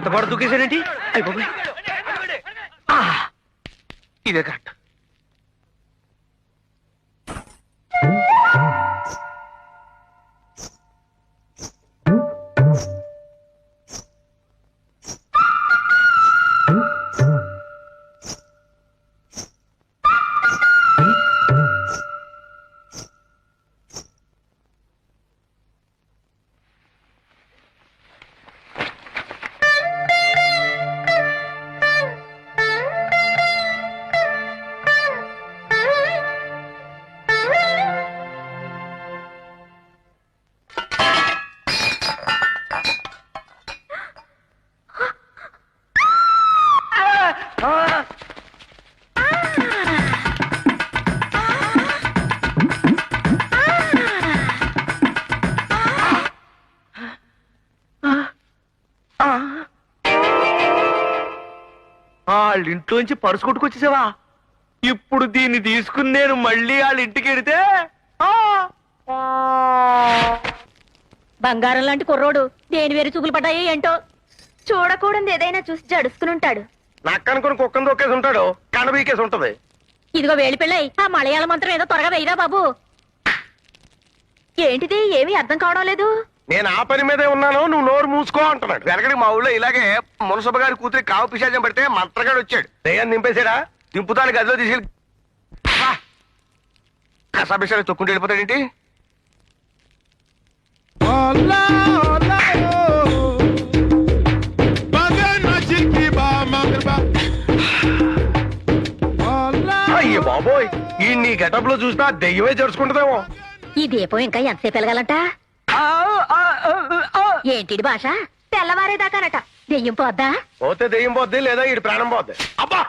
ఇంత కూడా దూకేశాడేంటి? అయిపోయి ఇదే కరెక్ట్. వాళ్ళ ఇంట్లోంచి పరుసు కొట్టుకొచ్చేసావా? ఇప్పుడు దీన్ని తీసుకుని నేను మళ్ళీ వాళ్ళ ఇంటికి వెడితే బంగారం లాంటి కుర్రోడు దేని వేరు చూపులు పడ్డాయి ఏంటో. చూడకూడదు ఏదైనా చూసి జడుసుకుని ఉంటాడు. నక్కనుకుని కుక్కను దొక్కేసి ఉంటాడు, కనబీకేసి ఉంటది. ఇదిగో వేలి పిల్లై, ఆ మలయాళ మంత్రం ఏదో త్వరగా వెయ్యరా బాబు. ఏంటిది ఏమీ అర్థం కావడం లేదు. నేను ఆ పని మీదే ఉన్నాను, నువ్వు నోరు మూసుకో అంటున్నాడు. వెనకడికి మా ఊళ్ళో ఇలాగే మునసభ గారి కూతురి కావు పిశాచం పడితే మంత్రగాడు వచ్చాడు. దయ్యాన్ని నింపేశాడా? దింపుతాను గదిలో తీసుకెళ్ళి కసాపిశాలు తొక్కుంటూ వెళ్ళిపోతాడేంటి? అయ్యో బాబోయ్, ఈ నీ గెటప్ లో చూసినా దెయ్యమే జరుచుకుంటుందేమో. ఈ దీపం ఇంకా ఎంతసేపు వెలగాలంట? ఏంటి భాష? తెల్లవారేదాకానట. దెయ్యం పోద్దా? పోతే దెయ్యం పోద్ది, లేదా ఇటు ప్రాణం పోద్ది. అబ్బా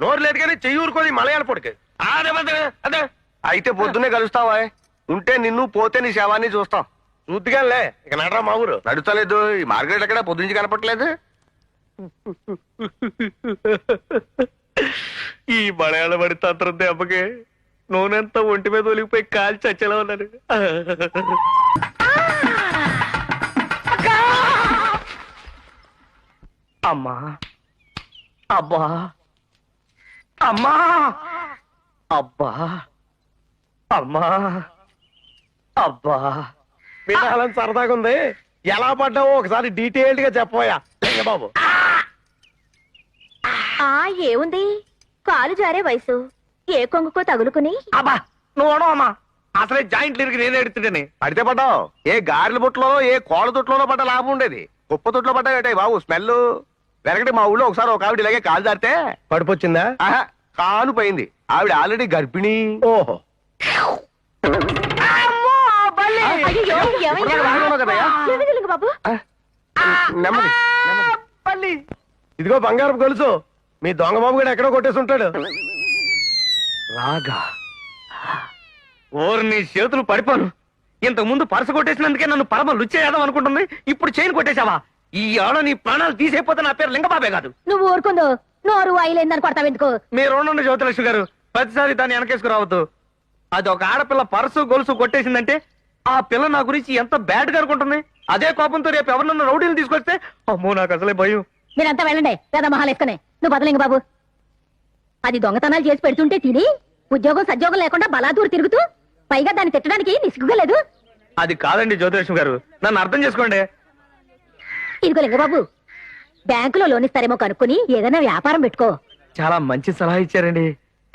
నోరు లేదు కానీ చెయ్యి ఊరుకోది మలయాళ పొడికి. అదే అయితే పొద్దున్నే కలుస్తావా? ఉంటే నిన్ను, పోతే నీ శవాన్ని చూస్తాం. చూద్దిగానే ఇక నడరా మా ఊరు. నడుస్తలేదు, ఈ మార్కెట్ ఎక్కడ పొద్దుంచి కనపట్లేదు. ఈ మలయాళ పడి తంత్రం దెబ్బకి నూనెంతా ఒంటి మీద ఒలిగిపోయి కాల్చి చచ్చేలా ఉన్నాను. అమ్మా, అబ్బా, అమ్మా, అబ్బా, అమ్మా, అబ్బా. వినాలని సరదాగా ఉంది. ఎలా పడ్డావో ఒకసారి డీటెయిల్డ్ గా చెప్పబోయా బాబు. ఏముంది, కాలు జారే వయసు, ఏ కొంగుకో తగులుకుని. అబ్బా నువ్వు అమ్మా, అసలే జాయింట్లు ఇరికి నేనే ఎడుతుంటేనే పడితే పడ్డావు. ఏ గారెల బుట్టలో, ఏ కోళ్ళ తొట్టులో పడ్డ లాభం ఉండేది. కుప్ప తొట్లో పడ్డా బాబు స్మెల్. వెనకటి మా ఊళ్ళో ఒకసారి ఒక ఆవిడ ఇలాగే కాలు జారితే పడిపోచ్చిందా? కాలు పోయింది. ఆవిడ ఆల్రెడీ గర్భిణీ. ఓహో ఇదిగో బంగారం గొలుసు, మీ దొంగ బాబు కూడా ఎక్కడో కొట్టేసి ఉంటాడు. రాగా ఓరు నీ చేతులు పడిపోను. ఇంతకు ముందు పరస కొట్టేసినందుకే నన్ను పరమ లుచ్చేద్దాం అనుకుంటుంది. ఇప్పుడు చైన్ కొట్టేశావా? ఈ ఆడ నీ ప్రాణాలు తీసేపోతే నా పేరు లింగబాబే కాదు. నువ్వు ఊరుకుందో, నోరు వాయిలేందని కొడతావెందుకు? మీరు ఉండండి జ్యోతిలక్ష్మి గారు, ప్రతిసారి దాన్ని వెనకేసుకురావద్దు. అది ఒక ఆడపిల్ల పరసు గొలుసు కొట్టేసిందంటే ఆ పిల్ల నా గురించి ఎంత బ్యాడ్ గా అనుకుంటుంది. అదే కోపంతో రేపు ఎవరినన్నా రౌడీలు తీసుకొస్తే అమ్మో నాకు అసలే భయం. మీరంతా వెళ్ళండి, పెద్ద మహాలు వేసుకునే. నువ్వు బదలింగ బాబు. అది దొంగతనాలు చేసి పెడుతుంటే తిని ఉద్యోగం సద్యోగం లేకుండా బలాదూరు తిరుగుతూ పైగా దాన్ని తిట్టడానికి నిసుగుగా లేదు. అది కాదండి జ్యోతిలక్ష్మి గారు, నన్ను అర్థం చేసుకోండి. ఇదిగో లింగబాబు, బ్యాంకులో లోన్ ఇస్తారేమో కనుక్కుని ఏదైనా వ్యాపారం పెట్టుకో. చాలా మంచి సలహా ఇచ్చారండి,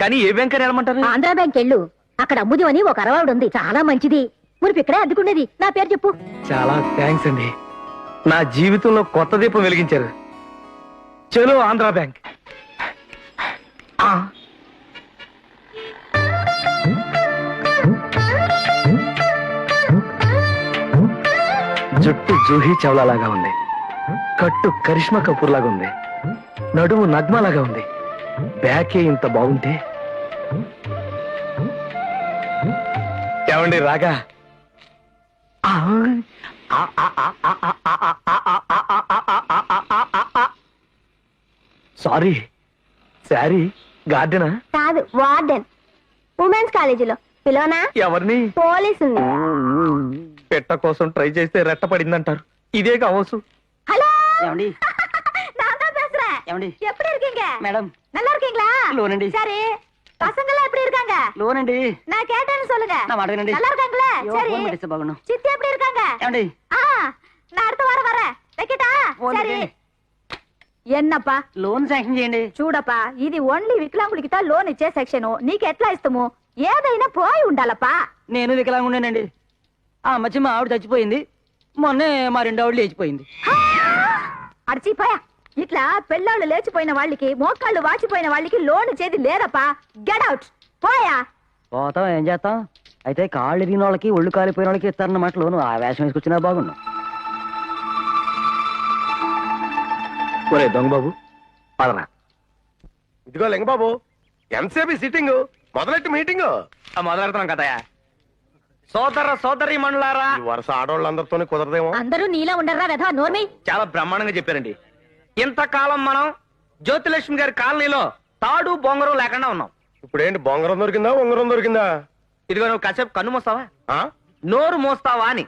కానీ ఏ బ్యాంక్ అని వెళ్ళమంటారు? ఆంధ్రా బ్యాంక్ వెళ్ళు. అక్కడ అమ్ముది అని ఒక అరవాడు ఉంది, చాలా మంచిది. మురిపి ఇక్కడే అద్దుకునేది. నా పేరు చెప్పు. చాలా థ్యాంక్స్ అండి, నా జీవితంలో కొత్త దీపం వెలిగించారు. చలో ఆంధ్రా బ్యాంక్. జుట్టు జూహీ చౌలా లాగా ఉంది, కట్టు కరిష్మా కపూర్ లాగా ఉంది, నడుము నగ్మా లాగా ఉంది. బ్యాకే ఇంత బాగుంటే ఏమండి రాగా? సారీ, శారీ గార్డెనా? కాదు, వార్డెన్. ఉమెన్స్ కాలేజీలో. పిలోనా? ఎవరిని? పోలీసు. పెట్ట కోసం ట్రై చేస్తే రెట్ట పడిందంటారు. ఇదే కావచ్చు. హలో, ஏவண்டி? எப்படி இருக்கீங்க மேடம் நல்லா இருக்கீங்களா லோனண்டி. சரி பசங்க எல்லாம் எப்படி இருக்காங்க லோனண்டி நான் கேட்டேன்னு சொல்லுங்க நான் மாட்டேனண்டி. நல்லா இருக்காங்களா ஐயோ, சரி phone பண்ணிச்சு பாக்கணும். சித்தி எப்படி இருக்காங்க ஏவண்டி? ஆ நான் அடுத்த வாரம் வரேன் வைக்கட்டா Phone சரி பண்ணி. என்னப்பా లోన్ శాంక్షన్ చేయండి. చూడப்பా ఇది ఓన్లీ వికలాంగులకి లోన్ ఇచ్చే సెక్షన్ నీకు ఎట్లా ఇస్తాము ఏదైనా పోయి ఉండాలప్పా నేను వికలాంగుండేనండి. ఆ మధ్య మా ఆవిడ చచ్చిపోయింది, మొన్నే మా రెండో ఆవిడ లేచిపోయింది. అడిచిపోయా ఇట్లా పెళ్ళాళ్ళు లేచిపోయిన వాళ్ళకి మోకాళ్ళు వాచిపోయిన వాళ్ళకి లోన్ ఇచ్చేది లేదప్పా గెట్ అవుట్ పోయా పోతాం, ఏం చేస్తాం. అయితే కాళ్ళు ఇరిగిన వాళ్ళకి ఒళ్ళు కాలిపోయిన వాళ్ళకి ఇస్తారన్నమాట లోను. ఆ వేషం వేసుకొచ్చినా బాగున్నాం. ఒరే దొంగ బాబు పదరా. ఇదిగో లింగ బాబు, ఎంతసేపు సిట్టింగ్ మొదలెట్టి మీటింగ్ మొదలెడతాం కదయా. సోదర సోదరి మనులారా, ఈ వరుస ఆడవాళ్ళందరితోనే కుదరదేమో. అందరూ నీలా ఉండర్రా వెధవా నోర్మి. చాలా బ్రహ్మాండంగా చెప్పారండి. ఇంతకాలం మనం జ్యోతిలక్ష్మి గారి కాలనీలో తాడు బొంగరం లేకుండా ఉన్నాం. ఇప్పుడు ఏంటి బొంగరం దొరికిందా ఉంగరం దొరికిందా? ఇదిగో నువ్వు కాసేపు కన్ను మూస్తావా, ఆ? నోరు మోస్తావా అని.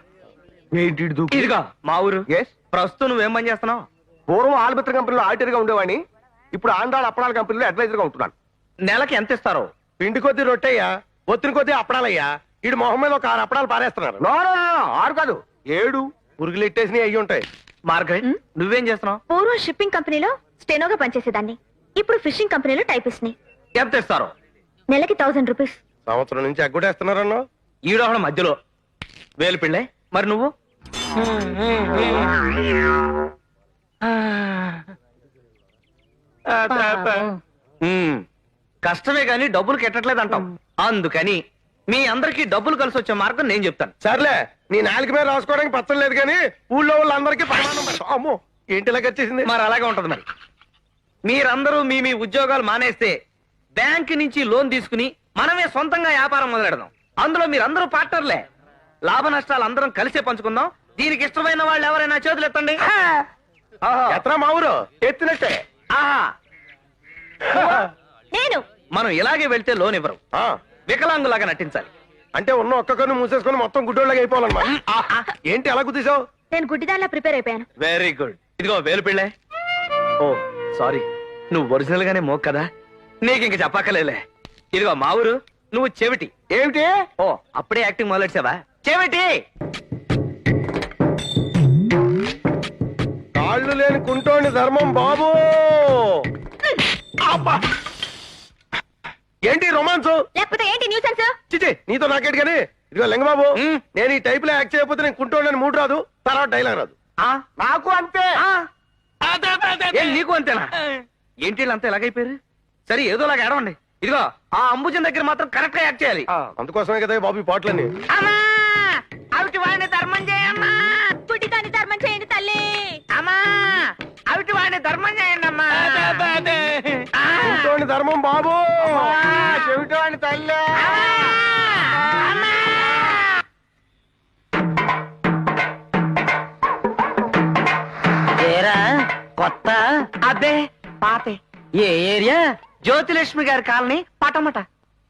ఏంటి ఇటు దూకు? ఇదిగో మా ఊరు. Yes? ప్రస్తుతం నువ్వేం పని చేస్తున్నావు? పూర్వం ఆల్బిత్ర కంపెనీలో ఆడిటర్ గా ఉండేవాడిని. ఇప్పుడు ఆంధ్రాల అప్పడాల కంపెనీలో అడ్వైజర్ గా ఉంటున్నాను. నెలకి ఎంత ఇస్తారో? పిండి కొద్ది రొట్టెయ్యా, ఒత్తిడి కొద్ది అప్పడాలయ్యా. ఇటు మొహం మీద ఒక 6 అప్పడాలు పారేస్తున్నారు. 6 కాదు 7 పురుగులు ఇట్టేసినవి అయ్యి ఉంటాయి. మార్గరెట్, నువ్వేం చేస్తున్నావు? పూర్వం షిప్పింగ్ కంపెనీలో స్టెనోగా పనిచేసేదాన్ని ఇప్పుడు ఫిషింగ్ కంపెనీలో టైపిస్ట్ ని ఎంత ఇస్తారో? నెలకి 1000 రూపీస్ సంవత్సరం నుంచి ఎగ్గొట్టేస్తున్నారన్నా. ఈడోహళ మధ్యలో వేలు పిళ్ళే. మరి నువ్వు? ఉమ్, కష్టమే గాని డబ్బులు కెట్టట్లేదు అంటాం. అందుకని మీ అందరికి డబ్బులు కలిసి వచ్చే మార్గం నేను చెప్తాను. సర్లే, నీ నాలుగు మీద రాసుకోవడానికి పచ్చం లేదు కానీ ఊళ్ళో వాళ్ళందరికీ ప్రమాణం పెడతాం. అమ్మో ఏంటి ఇలాగ వచ్చేసింది? మరి అలాగే ఉంటది. మరి మీరందరూ మీ మీ ఉద్యోగాలు మానేస్తే బ్యాంక్ నుంచి లోన్ తీసుకుని మనమే సొంతంగా వ్యాపారం మొదలెడదాం. అందులో మీరందరూ పార్ట్నర్లే. లాభ నష్టాలు అందరం కలిసే పంచుకుందాం. దీనికి ఇష్టమైన వాళ్ళు ఎవరైనా చేతులు ఎత్తండి. ఆహా. ఎత్రా మా ఊరు ఎత్తినట్టే. ఆహా. నేను మనం ఇలాగే వెళ్తే లోన్ ఇవ్వరు. ఆ, వికలాంగులాగా నటించాలి. అంటే ఉన్న ఒక్క కన్ను మూసేసుకొని మొత్తం గుడ్డోళ్ళగా అయిపోవాలన్నమాట. ఏంటి అలా గుద్దేశావు? నేను గుడ్డిదానిలా ప్రిపేర్ అయిపోయాను వెరీ గుడ్. ఇదిగో వేలు పిళ్ళే. ఓ సారీ, నువ్వు ఒరిజినల్ గానే మోక్ కదా, నీకు ఇంక చెప్పక్కలేలే. ఇదిగో మా ఊరు, నువ్వు చెవిటి. ఏమిటి? ఓ అప్పుడే యాక్టింగ్ మొదలెట్సావా? చెవిటి. కాళ్ళు లేని కుంటోని ధర్మం బాబు. అబ్బా! ఏంటి రొమాన్స్? లేకపోతే ఏంటి న్యూసెన్స్ చిచి నీతో నాకేటి కానీ. ఇదిగో లింగబాబు, ఉమ్. నేను ఈ టైప్ లో యాక్ట్ చేయకపోతే నేను కుంటోని మూడు రాదు, తర్వాత డైలాగ్ రాదు. ఆ, నాకు అంతే. ఆ. ఏం నీకు అంతేనా? ఏంటి వీళ్ళు అంతా ఎలాగైపోయారు? సరే ఏదోలాగా ఏడవండి. ఇదిగో ఆ అంబుజన్ దగ్గర మాత్రం కరెక్ట్ గా యాక్ట్ చేయాలి. అందుకోసమే కదా ఈ బాబు ఈ పాటలన్నీ. అమ్మా అవిటి వాడిని ధర్మం చేయమ్మా. గుడ్డిదాన్ని ధర్మం చేయండి తల్లి అమ్మా అవిటి వాడిని ధర్మం చేయండి అమ్మా. కుంటోని ధర్మం బాబు. చెవిటోని తల్లి. ఏరా కొత్త? అదే పాతే. ఏ ఏరియా? జ్యోతిలక్ష్మి గారి కాలనీ పటమట.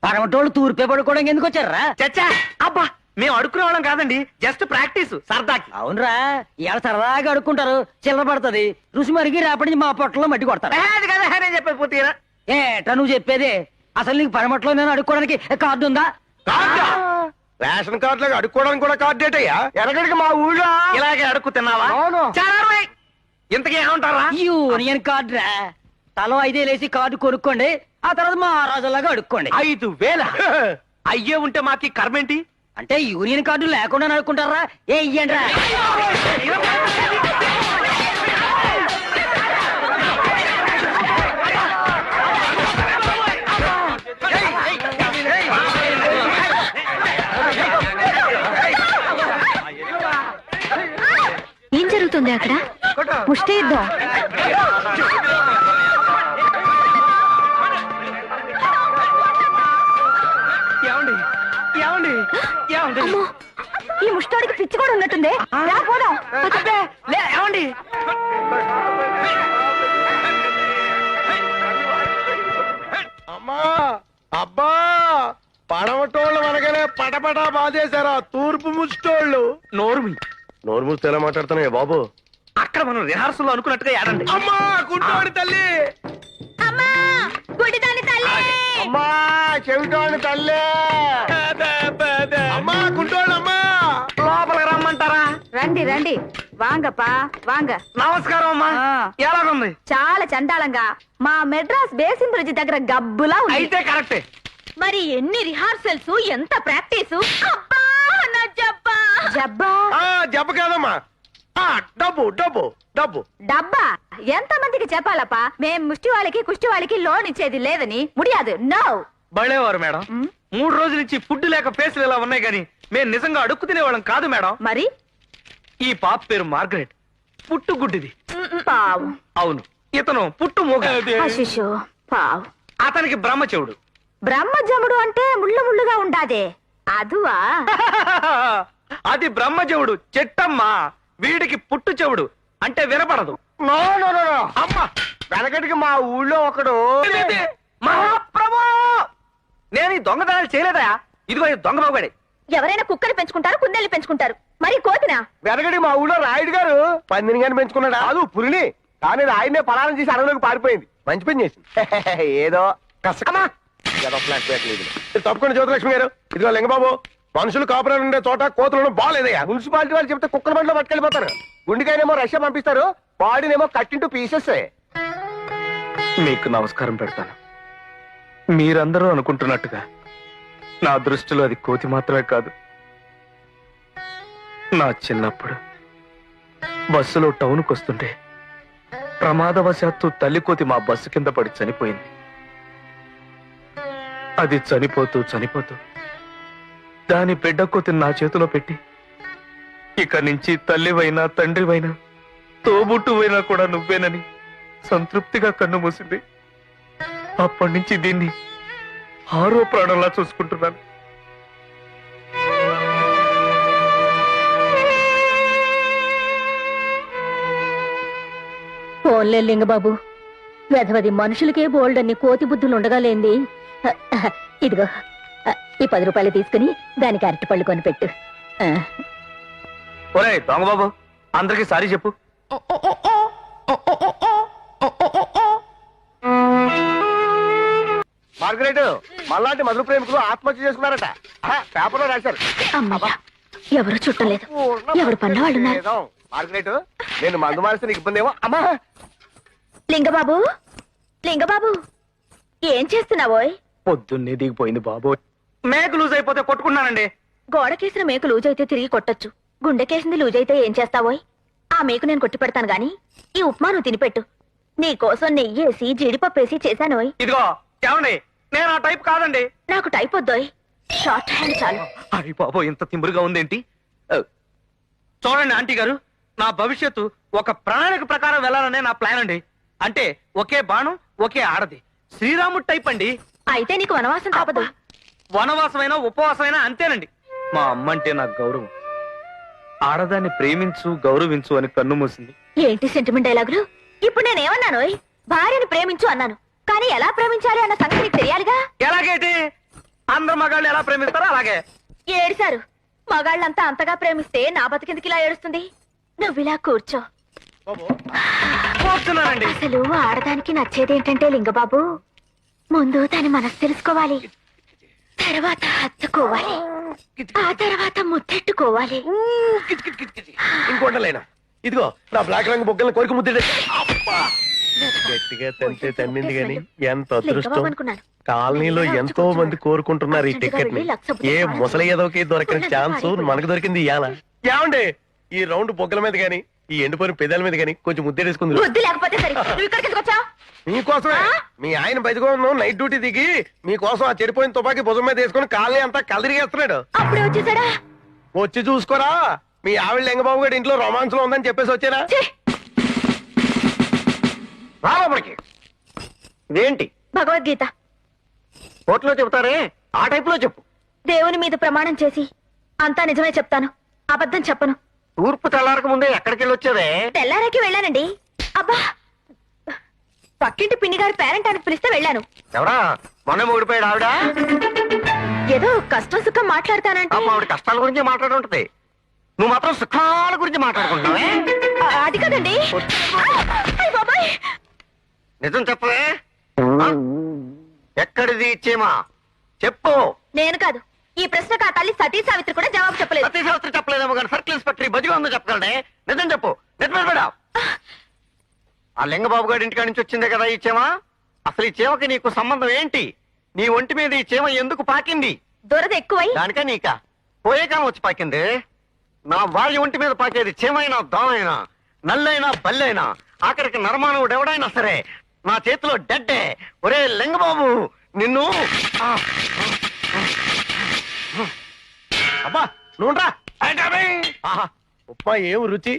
పడమటోళ్ళు తూర్పే పడుకోవడానికి ఎందుకు వచ్చారా? చచ్చా అబ్బా, మేము అడుక్కునే వాళ్ళం కాదండి, జస్ట్ ప్రాక్టీస్ సరదాకి. అవునరా, ఇవాళ సరదాగా అడుక్కుంటారు, చిల్లర పడుతుంది, రుచి మరిగి రేపటి నుంచి మా పొట్టలో మట్టి కొడతారు. అది కదా నేను చెప్పేది పూర్తిగా. ఏట్రా నువ్వు చెప్పేది? అసలు నీకు పడమట్లో నేను అడుక్కోవడానికి కార్డు ఉందా? కార్డా? రేషన్ కార్డులకు అడుక్కోవడానికి కూడా కార్డు డేటయ్యా. ఎరగడికి మా ఊళ్ళో ఇలాగే అడుక్కు తిన్నావా? అవును. చాలా అరవై. ఇంతకీ ఏమంటారా? యూనియన్ కార్డు రా. తలో 5 వేసి కార్డు కొనుక్కోండి, ఆ తర్వాత మా రాజులాగా అడుక్కోండి. 5,000 అయ్యే ఉంటే మాకి కర్మేంటి? అంటే యూనియన్ కార్డు లేకుండా అడుక్కుంటారా? ఏ ఇయ్యండి రా. ఏం జరుగుతుంది అక్కడ ముష్టి యుద్ధం ఏమండి ఏమండి ఏమండి? అమ్మో, ఈ ముష్టోడికి పిచ్చి కూడా ఉన్నట్టుంది రా పోదాం అబ్బే, లే, ఏమండి? అమ్మా అబ్బా, పడవటోళ్ళు అనగానే పటపటా బాధేశారా తూర్పు ముష్టోళ్ళు. నోరుమి. నోరు మూస్తే ఎలా మాట్లాడుతున్నాయా బాబు? అక్కడ మనం రిహార్సల్ అనుకున్నట్టుగా ఆడండి. అమ్మా గుంటోడి తల్లి, అమ్మా గుడిదాని తల్లి. అమ్మా చెవిటోడి తల్లి, అమ్మా గుంటోడమ్మా. లోపలికి రమ్మంటారా? రండి రండి, వాంగప్పా వాంగ. నమస్కారం అమ్మా. ఆ. ఎలాగుంది? చాలా చండాలంగా మా మెడ్రాస్ బేసిన్ బ్రిడ్జ్ దగ్గర గబ్బులా ఉంది. అయితే కరెక్టే. మరి ఎన్ని రిహార్సల్స్, ఎంత ప్రాక్టీస్. అబ్బా నా జబ్బా. జబ్బా ఆ, జబ్బ కాదమ్మా, ఆ, డబ్బు డబ్బు డబ్బు. డబ్బా ఎంత మందికి చెప్పాలప్పా, మేం ముష్టి వాళ్ళకి కుష్టి వాళ్ళకి లోన్ ఇచ్చేది లేదని. ముడియాదు నో. బళేవారు మేడం. ఉమ్. 3 రోజుల నుంచి ఫుడ్ లేక ఫేసులు ఇలా ఉన్నాయి కానీ మేము నిజంగా అడుక్కు తినేవాళ్ళం కాదు మేడం. మరి ఈ పాప పేరు మార్గరెట్, పుట్టుగుడ్డిది. పావు అవును, ఇతను పుట్టు మూగ. అశిషు పావు. అతనికి బ్రహ్మ చెవుడు. బ్రహ్మజముడు అంటే ముళ్ళు ముళ్ళుగా ఉండాదే అదువా. అది బ్రహ్మ చెవుడు చెట్టమ్మా. వీడికి పుట్టు చెవుడు అంటే వినపడదు. No no no no. అమ్మా వెనకటికి మా ఊళ్ళో ఒకడు ఇదేంటి? మహాప్రభు, నేను ఈ దొంగతనాలు చేయలేదా? ఇదిగో ఈ దొంగ బాబుగాడే. ఎవరైనా కుక్కని పెంచుకుంటారు, కుందేళ్ళు పెంచుకుంటారు, మరి కోతినా? వెనకటి మా ఊళ్ళో రాయుడు గారు పందిని గాని పెంచుకున్నాడు. కాదు పులిని, కానీ ఆయనే పలారం చేసి అడవిలోకి పారిపోయింది. మంచి పని చేసింది. ఏదో కష్టమా తప్పకుండా జ్యోతిలక్ష్మి గారు. ఇదిగో లింగబాబు, మనుషులు కాపురాలు ఉండే చోట కోతులను బాగాలేదయ్యా. మున్సిపాలిటీ వాళ్ళు చెప్తే కుక్కల బండిలో పట్టుకెళ్ళిపోతారు. గుండెకాయనేమో రష్యా పంపిస్తారు, బాడీనేమో కట్టింటూ పీసెస్. మీకు నమస్కారం పెడతాను. మీరందరూ అనుకుంటున్నట్టుగా నా దృష్టిలో అది కోతి మాత్రమే కాదు. నా చిన్నప్పుడు బస్సులో టౌన్కి వస్తుంటే ప్రమాదవశాత్తు తల్లి కోతి మా బస్సు కింద పడి చనిపోయింది. అది చనిపోతూ చనిపోతూ దాని బిడ్డ కోతిని నా చేతిలో పెట్టి, ఇక నుంచి తల్లివైనా తండ్రివైనా తోబుట్టువైనా కూడా నువ్వేనని సంతృప్తిగా కన్ను మూసింది. అప్పటి నుంచి దీన్ని 6వ ప్రాణంలా చూసుకుంటున్నాను. ఫోన్లే లింగబాబు, వెధవది మనుషులకే బోల్డ్ అన్ని కోతి బుద్ధులు ఉండగా లేంది. ఇదిగో ఈ 10 రూపాయలు తీసుకుని దానికి అరటి పళ్ళు కొని పెట్టు. ఒరే దొంగబాబు, అందరికీ సారీ చెప్పు. మార్గరెట్, మళ్ళాంటి మధుర ప్రేమికులు ఆత్మహత్య చేసుకున్నారట. పేపర్లో రాశారు. అమ్మయ్య, ఎవరు చుట్టలేదు, ఎవరు పన్న వాళ్ళు ఉన్నారు. మార్గరెట్, నేను మందు మానేస్తే నీకు ఇబ్బంది ఏమో. అమ్మా లింగబాబు, లింగబాబు, ఏం చేస్తున్నావోయ్? పొద్దున్నే దిగిపోయింది బాబు. మేక లూజ్ అయిపోతే కొట్టుకున్నానండి. గోడకేసిన మేకు లూజ్ అయితే తిరిగి కొట్టొచ్చు, గుండెకేసింది లూజ్ అయితే ఏం చేస్తావోయ్? ఆ మేకు నేను కొట్టి పెడతాను గాని ఈ ఉప్మా నువ్వు తినిపెట్టు. నీకోసం నెయ్యేసి జీడిపప్పేసి చేశానోయ్. ఇదిగో ఏమండి, నేను ఆ టైప్ కాదండి. నాకు టైప్ వద్దోయ్, షార్ట్ హ్యాండ్ చాలు. అయ్యి బాబు, ఇంత తిమ్మురుగా ఉందేంటి? చూడండి ఆంటీ గారు, నా భవిష్యత్తు ఒక ప్రణాళిక ప్రకారం వెళ్ళాలనే నా ప్లాన్ అండి. అంటే ఒకే బాణం ఒకే ఆడది, శ్రీరాముడు టైప్ అండి. అయితే నీకు వనవాసం తప్పదు. వనవాసమైనా ఉపవాసమైనా అంతేనండి. మా అమ్మ అంటే నాకు గౌరవం. ఆడదాన్ని ప్రేమించు గౌరవించు అని కన్ను మూసింది. ఏంటి సెంటిమెంట్ డైలాగులు? ఇప్పుడు నేనేమన్నానోయ్? భార్యని ప్రేమించు అన్నాను, కానీ ఎలా ప్రేమించాలి అన్న సంగతి నీకు తెలియాలిగా. ఎలాగేటి? అందరు మగాళ్ళు ఎలా ప్రేమిస్తారో అలాగే. ఏడిశారు. మగాళ్ళంతా అంతగా ప్రేమిస్తే నా బతికెందుకు ఇలా ఏడుస్తుంది? నువ్విలా కూర్చో. కూర్చున్నానండి. అసలు ఆడదానికి నచ్చేదేంటంటే లింగబాబు, ముందు దాని మనసు తెలుసుకోవాలి, తర్వాత హత్తుకోవాలి, ఆ తర్వాత ముద్దెట్టుకోవాలి. ఇంకోటలేనా? ఇదిగో నా బ్లాక్ రంగు బొగ్గలను కోరిక ముద్ద గట్టిగా తంతే తన్నింది గాని ఎంత అదృష్టం. లింగబాబు అనుకున్నాను. కాలనీలో ఎంతో మంది కోరుకుంటున్నారు ఈ టికెట్ ని. ఏ ముసలి ఏదోకి దొరకని ఛాన్స్ మనకు దొరికింది ఇయాల. ఏమండి, ఈ రౌండ్ బొగ్గల మీద గాని ఈ ఎండిపోయిన పెదాల మీద గాని కొంచెం ముద్దేసుకుంది. బుద్ధి లేకపోతే సరే, నువ్వు ఇక్కడికి ఎందుకు వచ్చావు? మీకోసమే. మీ ఆయన బయటకు నైట్ డ్యూటీ దిగి మీకోసం ఆ చెడిపోయిన తుపాకీ భుజం మీద వేసుకుని కాలనీ అంతా కలరిగేస్తున్నాడు. అప్పుడే వచ్చేసాడా? వచ్చి చూసుకోరా, మీ ఆవిడ లింగబాబు గారి ఇంట్లో రొమాన్స్ లో ఉందని చెప్పేసి వచ్చారా? రాబడికి ఇదేంటి భగవద్గీత కోర్టులో చెబుతారే ఆ టైప్ లో చెప్పు. దేవుని మీద ప్రమాణం చేసి అంతా నిజమే చెప్తాను, అబద్ధం చెప్పను. తూర్పు తెల్లారక ముందే ఎక్కడికి వెళ్ళి వచ్చేదే? తెల్లారకి వెళ్ళానండి. అబ్బా, పక్కింటి పిన్ని గారి పేరెంట్ అని పిలిస్తే వెళ్ళాను. ఎవరా మొన్న ఊడిపోయాడు ఆవిడ? ఏదో కష్టం సుఖం మాట్లాడతానంటే ఆవిడ కష్టాల గురించి మాట్లాడుంటది. నువ్వు మాత్రం సుఖాల గురించి మాట్లాడుకుంటున్నావే. అది కదండి. అయ్ బాబాయ్. నిజం చెప్పవే. ఆ? ఎక్కడిది చీమా చెప్పు. నేను కాదు, ఈ ప్రశ్నకు ఆ తల్లి సతీ సావిత్రి కూడా జవాబు చెప్పలేదు. సతీ శాస్త్రి చెప్పలేదేమో కానీ సర్కిల్ ఇన్స్పెక్టర్ బజిగా ఉందో చెప్పగలడే. నిజం చెప్పు. నిజం. ఆ లింగబాబు గారి ఇంటికాడి నుంచి వచ్చిందే కదా ఈ చీమ. అసలు ఈ చీమకి నీకు సంబంధం ఏంటి? నీ ఒంటి మీద ఈ చీమ ఎందుకు పాకింది? దురద ఎక్కువై దానికా నీకా? పోయే కాలం వచ్చి పాకింది. నా వారి ఒంటి మీద పాకేది చీమైనా దోమైనా నల్లైనా బల్లైనా ఆఖరికి నరమానవుడు ఎవడైనా సరే నా చేతిలో డెడ్డే. ఒరే లింగబాబు నిన్ను అబ్బా నువ్వురా. ఉప్మా ఏం రుచి.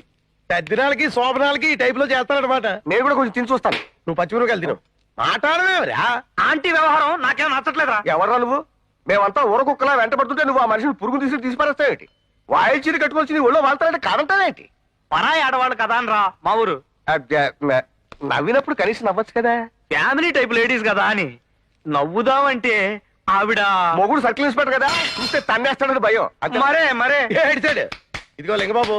తద్దినాలకి శోభనాలకి ఈ టైప్ లో చేస్తానమాట. నేను కూడా కొంచెం తిని చూస్తాను. నువ్వు పచ్చిమిరకాయలు తిను. మాట్లాడమేవరా. ఆంటీ వ్యవహారం నాకేం నచ్చట్లేదురా. ఎవర్రా నువ్వు? మేమంతా ఊరకుక్కలా వెంటబడుతుంటే నువ్వు ఆ మనిషిని పురుగు తీసి పారేస్తావేంటి? వాయిల్ చీర కట్టుకొచ్చి నీ ఒళ్ళో వాళ్తానంటే కాదంటావేంటి? పరాయి ఆడవాళ్ళు కదా అనరా మా ఊరు. నవ్వినప్పుడు కనీసం నవ్వచ్చు కదా. ఫ్యామిలీ టైప్ లేడీస్ కదా అని నవ్వుదామంటే ఆవిడ మొగుడు సర్కిల్ ఇన్స్పెక్టర్ కదా, చూస్తే తన్నేస్తాడని భయం. అంతే. మరే ఏడిచాడు. ఇదిగో లింగబాబు,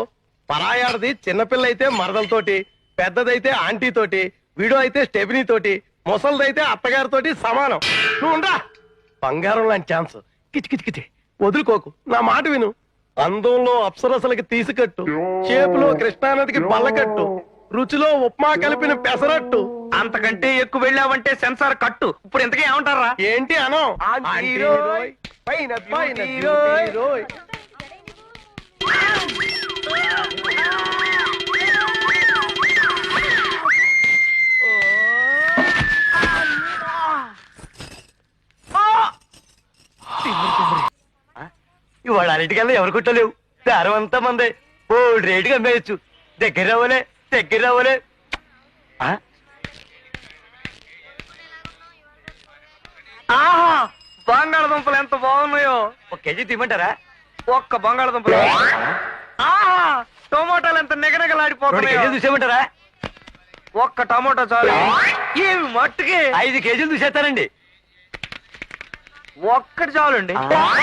పరాయాడది చిన్నపిల్ల అయితే మరదలతోటి, పెద్దదైతే ఆంటీ తోటి, వీడో అయితే స్టెబినీ తోటి, ముసలిదైతే అత్తగారితోటి సమానం. నువ్వు ఉండరా. బంగారం లాంటి ఛాన్స్. కిచి వదులుకోకు. నా మాట విను. అందంలో అప్సరసలకి తీసుకట్టు, చేపులో కృష్ణానదికి బల్లకట్టు, రుచిలో ఉప్మా కలిపిన పెసరట్టు. అంతకంటే ఎక్కువ వెళ్ళావంటే సెన్సార్ కట్టు. ఇప్పుడు ఇంతకీ ఏమంటారా? ఏంటి అనం? ఆంటీ రోయ్, పైన బ్యూటీ రోయ్. ఇవాళ అన్నిటికల్లా ఎవరు కుట్టలేవు. దారం అంతా మందే. ఓల్డ్ రేటుగా అమ్మేయచ్చు. దగ్గర రావలే. ఆహా, బంగాళదుంపలు ఎంత బాగున్నాయో. 1 కేజీ తీయమంటారా? ఒక్క బంగాళదుంపలు. ఆహా, టమోటాలు ఎంత 2 నిగనగలాడిపోతున్నాయో. కేజీలు చూసేమంటారా? ఒక్క టమోటా చాలు. ఏమి మట్టుకి 5 కేజీలు చూసేస్తానండి. ఒక్కటి చాలండి.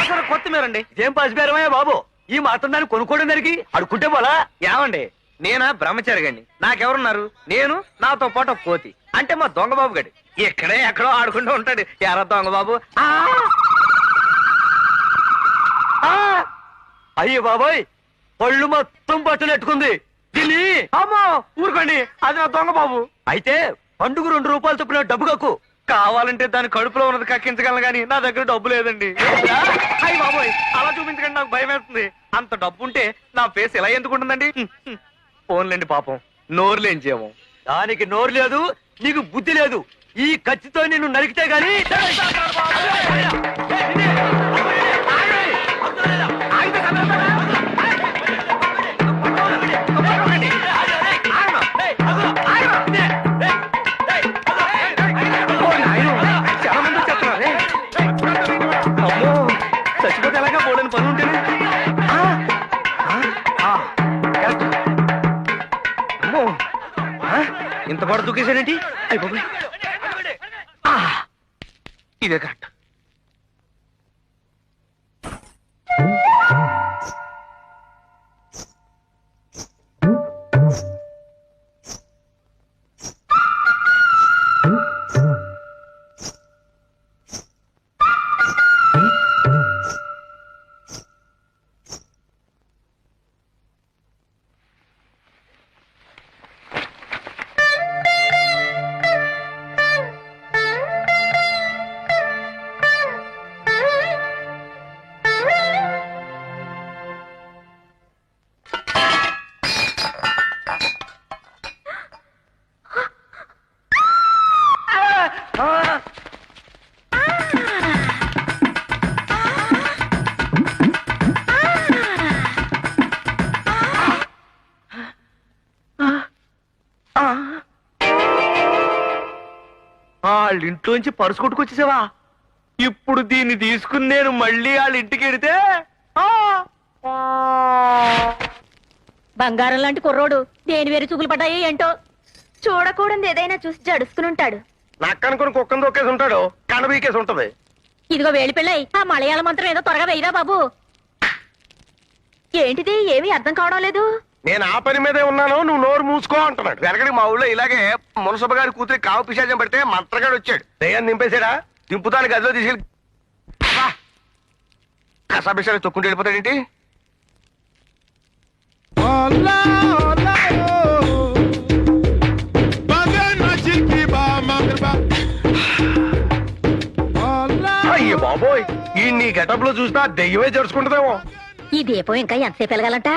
అసలు కొత్తిమీరండి. ఇదేం పసిపేరమయ్యా బాబు. ఈ మాత్రం దాన్ని కొనుక్కోవడం దానికి అడుక్కుంటే పోలా. ఏమండి, నేనా బ్రహ్మచారిగండి. నాకెవరున్నారు? నేను, నాతో పాటు ఒక కోతి. అంటే మా దొంగ బాబు గడి ఇక్కడే ఎక్కడో ఆడుకుంటూ ఉంటాడు. ఎరా దొంగ బాబు. అయ్యో బాబోయ్, పళ్ళు మొత్తం పట్టునెట్టుకుంది. దీన్ని అమ్మో ఊరుకోండి, అది నా దొంగ బాబు. అయితే పండుగ 2 రూపాయలు చొప్పున డబ్బు కక్కు. కావాలంటే దాని కడుపులో ఉన్నది కక్కించగలను కానీ నా దగ్గర డబ్బు లేదండి. అయ్యి బాబోయ్, అలా చూపించకండి, నాకు భయం వేస్తుంది. అంత డబ్బు ఉంటే నా ఫేస్ ఎలా ఎందుకుంటుందండి? ఫోన్లేండి పాపం, నోరులేంచేమో. దానికి నోరు లేదు, నీకు బుద్ధి లేదు. ఈ కత్తితో నిన్ను నరికితే గాని చచ్చిపోతే ఎలాగా పోలేని పని ఉంటేనే. అమ్మో, ఇంత పాటు దూకేశాడేంటి? అయిపోయి ఇదే కరెక్ట్. వాళ్ళ ఇంట్లోంచి పరుసు కొట్టుకొచ్చేసావా? ఇప్పుడు దీన్ని తీసుకుని నేను మళ్ళీ వాళ్ళ ఇంటికి వెడితే బంగారం లాంటి కుర్రోడు దేని వేరు చూపులు పడ్డాయి ఏంటో. చూడకూడదు ఏదైనా చూసి జడుసుకుని ఉంటాడు. నక్కనుకుని కుక్కను దొక్కేసి ఉంటాడు, కనబీకేసి ఉంటది. ఇదిగో వేలి పిల్లై, ఆ మలయాళ మంత్రం ఏదో త్వరగా వెయ్యరా బాబు. ఏంటిది ఏమీ అర్థం కావడం లేదు. నేను ఆ పని మీదే ఉన్నాను, నువ్వు నోరు మూసుకో అంటున్నాడు. వెనకటి మా ఊళ్ళో ఇలాగే మునసభ గారి కూతురి కావు పిశాచం పడితే మంత్రగాడు వచ్చాడు. దయ్యాన్ని నింపేశాడా? దింపుతాను గదిలో తీసుకెళ్ళి కసాపిశాలు తొక్కుంటూ వెళ్ళిపోతాడేంటి? అయ్యో బాబోయ్, ఈ నీ గెటప్ లో చూసినా దెయ్యమే జరుచుకుంటుందేమో. ఈ దీపం ఇంకా ఎంతసేపు వెలగాలంట?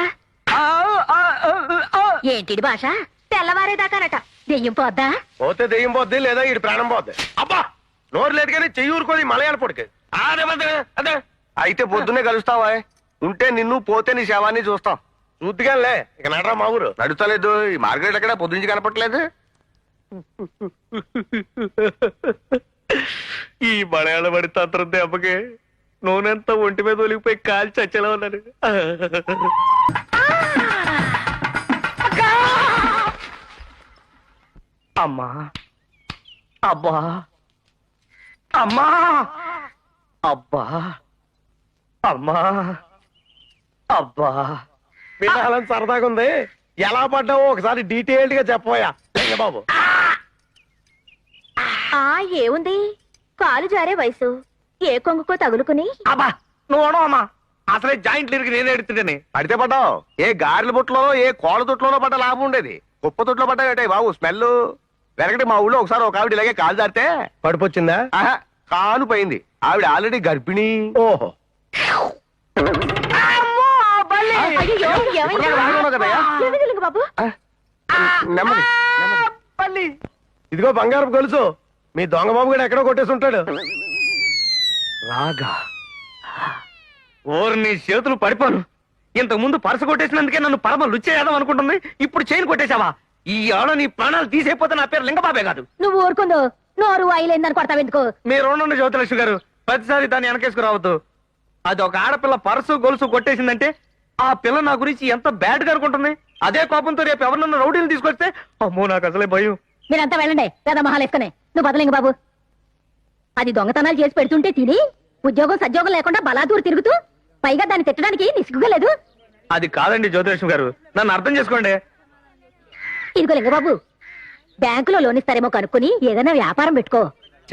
ఏంటిది భాష? తెల్లవారేదాకానట. దెయ్యం పోద్దా? పోతే దెయ్యం పోద్ది, లేదా ఈ ప్రాణం పోద్ది. అబ్బా, నోరు లేదు కానీ చెయ్యి ఊరుకోది మలయాళ పొడికి. అదే అయితే పొద్దున్నే కలుస్తావా? ఉంటే నిన్ను, పోతే నీ శవాన్ని చూస్తాం. చూద్దిగానే ఇక నడరా మా ఊరు. నడుస్తలేదు. ఈ మార్కెట్ ఎక్కడ పొద్దుంచి కనపట్లేదు. ఈ మలయాళ పడి తంత్రం దెబ్బకి నూనెంతా ఒంటి మీద ఒలిగిపోయి కాల్చి చచ్చేలా ఉన్నాను. అమ్మా, అబ్బా, అమ్మా, అబ్బా, అమ్మా, అబ్బా. వినాలని సరదాగా ఉంది. ఎలా పడ్డావో ఒకసారి డీటెయిల్డ్ గా చెప్పబోయా బాబు. ఆ ఏముంది, కాలు జారే వయసు, ఏ కొంగుకో తగులుకుని. అబ్బా నువ్వు అమ్మా, అసలే జాయింట్లు ఇరికి నేనే ఎడుతుంటేనే పడితే పడ్డావు. ఏ గారెల బుట్టలోనో ఏ కోళ్ళ తొట్టులోనో పడ్డ లాభం ఉండేది. కుప్ప తొట్లో పడ్డాయి బాబు. స్మెల్ వెనకటి మా ఊళ్ళో ఒకసారి ఒక ఆవిడ ఇలాగే కాలు జారితే పడిపోచ్చిందా? ఆహా, కాలు పోయింది. ఆవిడ ఆల్రెడీ గర్భిణీ. ఓహో, అయ్యయ్యో, ఏమైంది? ఇప్పుడు రాగలవు కదయ్యా? ఎందుకు బాబు? నెమ్మది నెమ్మది. ఇదిగో బంగారం గొలుసు. మీ దొంగ బాబు కూడా ఎక్కడో కొట్టేసి ఉంటాడు. రాగా ఓరు నీ చేతులు పడిపోను. ఇంతకు ముందు పరస కొట్టేసినందుకే నన్ను పరమ లుచ్చేయాదాం అనుకుంటుంది. ఇప్పుడు చైన్ కొట్టేశావా? ఈ ఆడ నీ ప్రాణాలు తీసేపోతే నా పేరు లింగబాబే కాదు. నువ్వు ఊరుకుందో నోరు అయిలేందని కొడతావు ఎందుకు? మీరు ఉండండి జ్యోతిలక్ష్మి గారు, ప్రతిసారి దాన్ని వెనకేసుకురావద్దు. అది ఒక ఆడపిల్ల పరసు గొలుసు కొట్టేసిందంటే ఆ పిల్ల నా గురించి ఎంత బ్యాడ్ గా అనుకుంటుంది. అదే కోపంతో రేపు ఎవరినన్నా రౌడీలు తీసుకొస్తే అమ్మో నాకు అసలే భయం. మీరంతా వెళ్ళండి, పెద్ద మహాలు వేసుకునే. నువ్వు బదలింగ బాబు. అది దొంగతనాలు చేసి పెడుతుంటే తిని ఉద్యోగం సద్యోగం లేకుండా బలాదూరు తిరుగుతూ పైగా దాన్ని తిట్టడానికి నిసుగుగా లేదు. అది కాదండి జ్యోతిలక్ష్మి గారు, నన్ను అర్థం చేసుకోండి. ఇదిగో లింగబాబు, బ్యాంకులో లోన్ ఇస్తారేమో కనుక్కుని ఏదైనా వ్యాపారం పెట్టుకో.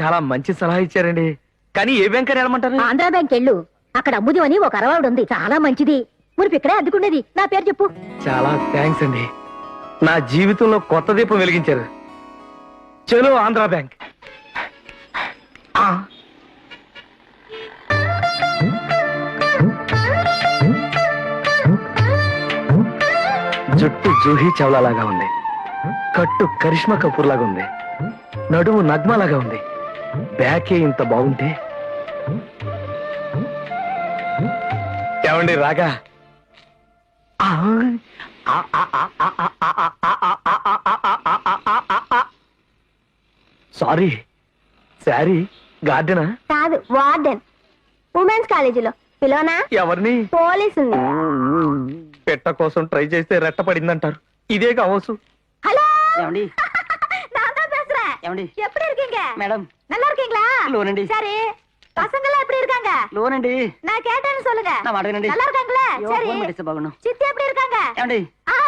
చాలా మంచి సలహా ఇచ్చారండి. కానీ ఏ బ్యాంక్ అని వెళ్ళమంటారు? ఆంధ్రా బ్యాంక్ వెళ్ళు. అక్కడ అమ్ముది అని ఒక అరవాడు ఉంది, చాలా మంచిది. మురిపి ఇక్కడే అద్దుకునేది. నా పేరు చెప్పు. చాలా థ్యాంక్స్ అండి, నా జీవితంలో కొత్త దీపం వెలిగించారు. చలో ఆంధ్రా బ్యాంక్. జుట్టు జూహీ చౌలా లాగా ఉంది, కట్టు కరిష్మా కపూర్ లాగా ఉంది, నడుము నగ్మా లాగా ఉంది. బ్యాకే ఇంత బాగుంటే ఏమండి రాగా? సారీ, శారీ గార్డెనా? కాదు, వార్డెన్. ఉమెన్స్ కాలేజీలో పిలోనా? ఎవరిని? పోలీసు. పెట్ట కోసం ట్రై చేస్తే రెట్ట పడిందంటారు. ఇదే కావచ్చు. హలో, ఏమండి? நான் தான் பேசுறேன். ఏమండి? எப்படி இருக்கீங்க? మేడం, நல்லா இருக்கீங்களா? లోనండి. சரி, பசங்களாம் எப்படி இருக்காங்க? లోనండి. நான் கேட்டேன்னு சொல்லுங்க. నా మాట వినండి. நல்லா இருக்காங்களா? అయ్యో, சரி. ఫోన్ పెట్టేస్తే బాగుండు. சித்தி எப்படி இருக்காங்க? ఏమండి? ஆ,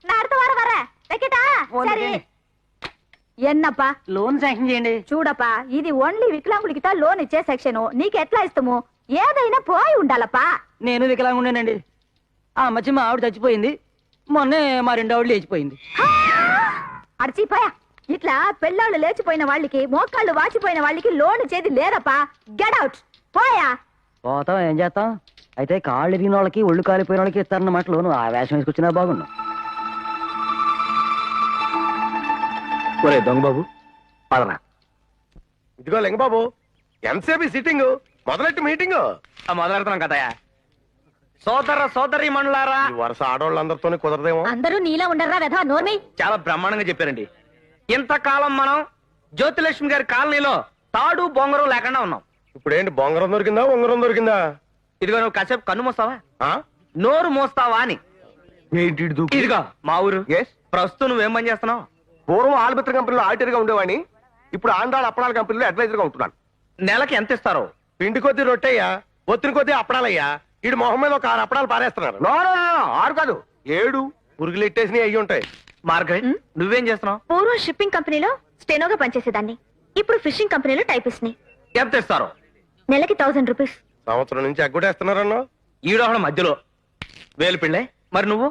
நான் அடுத்த வாரம் வரேன். வைக்கட்டா? ఫోన్ சரி. పెట్టండి. ఎన్నప్పా లోన్ శాంక్షన్ చేయండి. చూడప్పా, ఇది ఓన్లీ వికలాంగులకి లోన్ ఇచ్చే సెక్షన్. నీకు ఎట్లా ఇస్తాము? ఏదైనా పోయి ఉండాలప్పా. నేను వికలాంగుండేనండి. ఆ మధ్య మా ఆవిడ చచ్చిపోయింది, మొన్నే మా రెండో ఆవిడ లేచిపోయింది. అడిచిపోయా, ఇట్లా పెళ్ళాళ్ళు లేచిపోయిన వాళ్ళకి, మోకాళ్ళు వాచిపోయిన వాళ్ళకి లోన్ ఇచ్చేది లేదప్పా. గెట్ అవుట్, పోయా. పోతాం, ఏం చేస్తాం? అయితే కాళ్ళు ఎరిగిన వాళ్ళకి ఒళ్ళు కాలిపోయిన వాళ్ళకి ఇస్తారన్నమాట లోను. ఆ వేషం వేసుకొచ్చినా బాగుండు. ఒరే దొంగ బాబు, పదరా. ఇదిగో లింగబాబు, ఎంతసేపు సిట్టింగ్? మొదలెట్టి మీటింగ్. మొదలెడతాం కదయా. సోదర సోదరి మనులారా, ఈ వరుస ఆడవాళ్ళందరితోనే కుదరదేమో. అందరూ నీలా ఉండర్రా వెధ నోర్మి. చాలా బ్రహ్మాండంగా చెప్పారండి. ఇంతకాలం మనం జ్యోతిలక్ష్మి గారి కాలనీలో తాడు బొంగరం లేకుండా ఉన్నాం. ఇప్పుడు ఏంటి, బొంగరం దొరికిందా ఉంగరం దొరికిందా? ఇదిగో నువ్వు కాసేపు కన్ను మోస్తావా, ఆ? నోరు మోస్తావా అని. ఏంటి ఈడు దూకు? ఇదిగో మా ఊరు. Yes? ప్రస్తుతం నువ్వేం పని చేస్తున్నావు? పూర్వం ఆల్బిత్ర కంపెనీలో ఆడిటర్ గా ఉండేవాడిని. ఇప్పుడు ఆంధ్రాల అప్పడాల కంపెనీలో అడ్వైజర్ గా ఉంటున్నాను. నెలకి ఎంత ఇస్తారో? పిండి కొద్ది రొట్టెయ్యా, ఒత్తిడి కొద్ది అప్పడాలయ్యా. ఈడు మొహం మీద ఒక 6 అప్పడాలు పారేస్తున్నారు. నో, నో, నో, నో, 6 కాదు 7. పురుగులు ఎట్టేసినవి అయ్యి ఉంటాయి. మార్గరెట్ నువ్వేం చేస్తున్నావు? పూర్వం షిప్పింగ్ కంపెనీలో స్టెనోగా పనిచేసేదాన్ని. ఇప్పుడు ఫిషింగ్ కంపెనీలో టైపిస్ట్ ని. ఎంత ఇస్తారు? నెలకి 1000 రూపీస్. సంవత్సరం నుంచి ఎగ్గొట్టేస్తున్నారన్నో. ఈడోహడ మధ్యలో వేలు పిళ్ళే. మరి నువ్వు?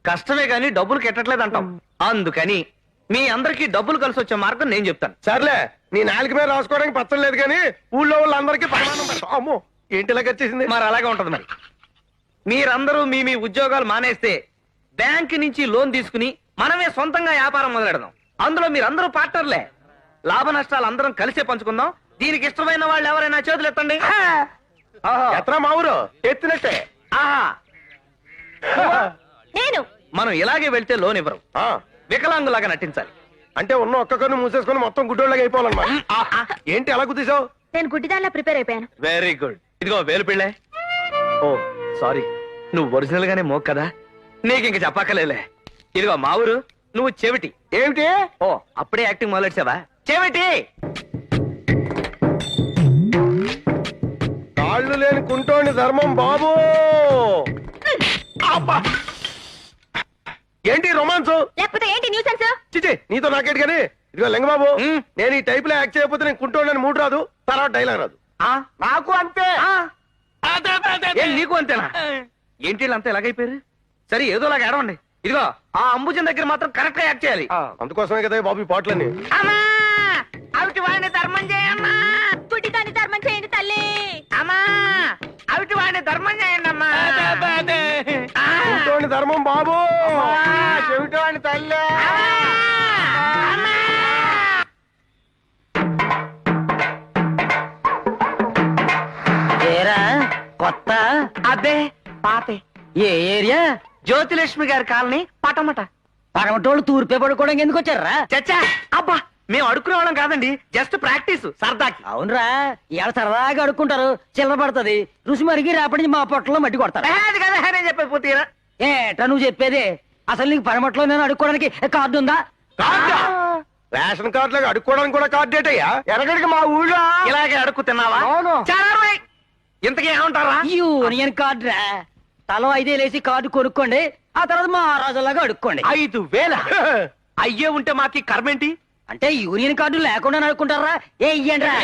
కష్టమే గాని డబ్బులు కెట్టట్లేదు అంటాం. అందుకని మీ అందరికి డబ్బులు కలిసి వచ్చే మార్గం నేను చెప్తాను. సర్లే, నీ నాలుక మీద రాసుకోవడానికి పచ్చం లేదు కానీ ఊళ్ళో వాళ్ళందరికీ పరిమాణం పెడతాం. అమ్మో ఏంటి ఇలా వచ్చేసింది? మరి అలాగే ఉంటది. మరి మీరందరూ మీ మీ ఉద్యోగాలు మానేస్తే బ్యాంక్ నుంచి లోన్ తీసుకుని మనమే సొంతంగా వ్యాపారం మొదలెడదాం. అందులో మీరందరూ పార్ట్నర్లే. లాభ నష్టాలు అందరం కలిసే పంచుకుందాం. దీనికి ఇష్టమైన వాళ్ళు ఎవరైనా చేతులు ఎత్తండి. ఆహా. ఎత్రా మా ఊరు ఎత్తినట్టే. ఆహా. నేను మనం ఇలాగే వెళ్తే లోన్ ఇవ్వరు. ఆ, వికలాంగులాగా నటించాలి. అంటే ఉన్న ఒక్క కన్ను మూసేసుకొని మొత్తం గుడ్డోళ్ళగా అయిపోవాలన్నమాట. ఏంటి అలా కుదిసావు? నేను గుడ్డిదానిలా ప్రిపేర్ అయిపోయాను. Very good. ఇదిగో వేలు పిళ్ళే. ఓ సారీ, నువ్వు ఒరిజినల్ గానే మోక్ కదా, నీకు ఇంక చెప్పక్కలేలే. ఇదిగో మా ఊరు, నువ్వు చెవిటి. ఏమిటి? ఓ అప్పుడే యాక్టింగ్ మొదలెట్టావా? చెవిటి. కాళ్ళు లేని కుంటోని ధర్మం బాబు. అబ్బా! ఏంటి రొమాన్స్? లేకపోతే ఏంటి న్యూసెన్స్? చిచి నీతో నాకేటి కానీ. ఇదిగో లింగబాబు, ఉమ్. నేను ఈ టైప్ లో యాక్ట్ చేయకపోతే నేను కుంటోని మూడు రాదు, తర్వాత డైలాగ్ రాదు. నాకు అంతే. ఏం నీకు అంతేనా? ఏంటి వీళ్ళంతా ఎలాగైపోయారు? సరే ఏదోలాగా ఏడవండి. ఇదిగో ఆ అంబుజన్ దగ్గర మాత్రం కరెక్ట్ గా యాక్ట్ చేయాలి. అందుకోసమే కదా ఈ బాబు ఈ పాటలన్నీ. అమ్మా అవిటి వాడిని ధర్మం చేయమ్మా. గుడ్డిదాన్ని ధర్మం చేయండి తల్లి. అమ్మా అవిటి వాడిని ధర్మం చేయండి అమ్మా. కుంటోని ధర్మం బాబు. చెవిటోని తల్లి. ఏరా కొత్త? అదే పాతే. ఏ ఏరియా? జ్యోతిలక్ష్మి గారి కాలనీ పటమట. పగమటోళ్ళు తూర్పే పడుకోవడానికి ఎందుకు వచ్చారా? చచ్చా అబ్బా, మేము అడుక్కునే వాళ్ళం కాదండి, జస్ట్ ప్రాక్టీస్ సరదాకి. అవునరా, ఇవాళ సరదాగా అడుక్కుంటారు, చిల్లర పడుతుంది, రుచి మరిగి రేపటి నుంచి మా పొట్టలో మట్టి కొడతారు. అది కదా నేను చెప్పేది పూర్తిగా. ఏటా నువ్వు చెప్పేది? అసలు నీకు పరమట్లో నేను అడుక్కోవడానికి కార్డు ఉందా? కార్డా? రేషన్ కార్డు లాగా అడుక్కోవడానికి కూడా కార్డు డేటయ్యా? ఎరగడికి మా ఊళ్ళో ఇలాగే అడుక్కు తిన్నావా? అవును. చాలా రోజులై. ఇంతకీ ఏమంటారా? యూనియన్ కార్డు రా. తలో 5,000 వేసి కార్డు కొనుక్కోండి, ఆ తర్వాత మా రాజులాగా అడుక్కోండి. 5,000 అయ్యే ఉంటే మాకి కర్మేంటి? అంటే యూనియన్ కార్డు లేకుండా అడుక్కుంటారా? ఏ ఇయ్యండి రా.